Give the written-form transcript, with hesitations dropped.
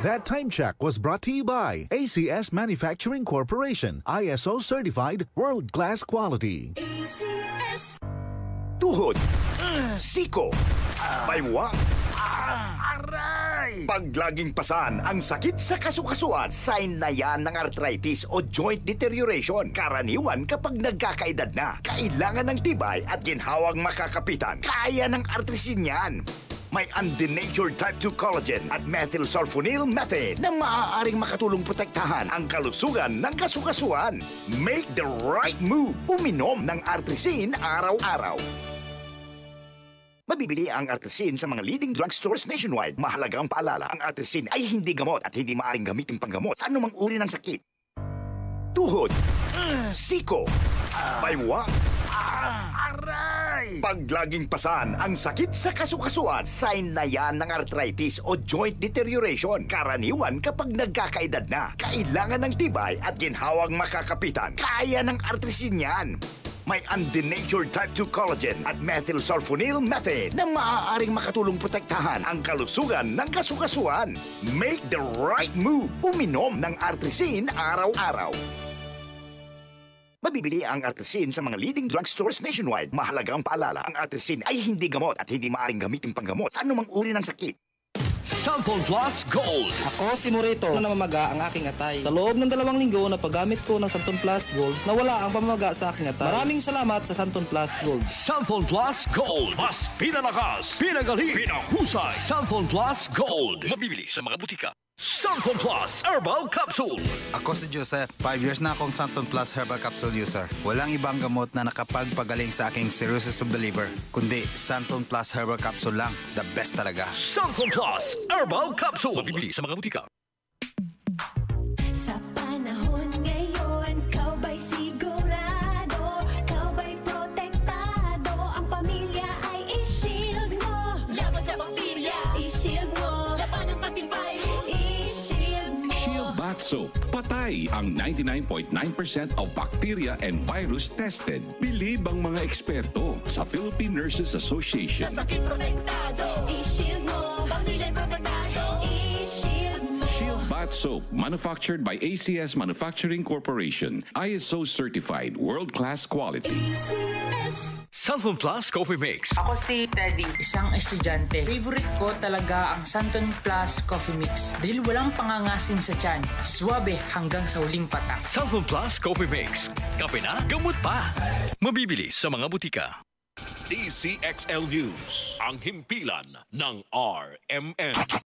That time check was brought to you by ACS Manufacturing Corporation, ISO certified world-class quality. ACS. Tuhod, siko, baywang, aray! Pag laging pasan ang sakit sa kasukasuan, sign na yan ng arthritis o joint deterioration. Karaniwan kapag nagkakaedad na, kailangan ng tibay at ginhawang makakapitan. Kaya ng artrisin yan. May undenatured type 2 collagen at methylsulfonyl methane na maaaring makatulong protektahan ang kalusugan ng kasukasuan. Make the right move. Uminom ng artrisin araw-araw. Mabibili ang artrisin sa mga leading drugstores nationwide. Mahalagang paalala, ang artrisin ay hindi gamot at hindi maaaring gamitin panggamot sa anumang uri ng sakit. Tuhod, siko, baywang, aray! Pag laging pasan ang sakit sa kasukasuan, sign na yan ng arthritis o joint deterioration. Karaniwan kapag nagkakaedad na, kailangan ng tibay at ginhawang makakapitan. Kaya ng artrisin yan. May undenatured type 2 collagen at methylsulfonyl methane na maaaring makatulong protektahan ang kalusugan ng kasukasuan. Make the right move. Uminom ng artrisin araw-araw. Mabibili ang artrisin sa mga leading drugstores nationwide. Mahalagang paalala, ang artrisin ay hindi gamot at hindi maaaring gamitin panggamot sa anumang uri ng sakit. Santon Plus Gold. Ako si Morito na namamaga ang aking atay. Sa loob ng 2 linggo na paggamit ko ng Santon Plus Gold, nawala ang pamamaga sa aking atay. Maraming salamat sa Santon Plus Gold. Santon Plus Gold. Mas pinalakas, pinagaling, pinahusay. Santon Plus Gold. Mabibili sa mga butika. Santon Plus Herbal Capsule. Ako si Joseph. 5 years na akong Santon Plus Herbal Capsule user. Walang ibang gamot na nakapagpagaling sa aking cirrhosis of the liver, kundi Santon Plus Herbal Capsule lang. The best talaga. Santon Plus Herbal Capsule. Mabibili sa mga butika. Sa panahon ngayon, kau ba'y sigurado? Kau ba'y protektado? Ang pamilya ay i-shield mo. Laban sa bakterya, i-shield mo. Laban ng matibay, i-shield mo. Shield Bath Soap. Patay ang 99.9% of bacteria and virus tested. Bilib ang mga eksperto sa Philippine Nurses Association. Sa sakit protektado, i-shield mo. Pamilya protektado, i-shield mo. Shield Bath Soap, manufactured by ACS Manufacturing Corporation. ISO certified, world-class quality. ACS. Santon Plus Coffee Mix. Ako si Teddy, isang estudyante. Favorite ko talaga ang Santon Plus Coffee Mix dahil walang pangangasim sa tiyan. Swabe hanggang sa huling patak. Santon Plus Coffee Mix. Kape na, gamot pa. Mabibili sa mga butika. DCXL News, ang himpilan ng RMN.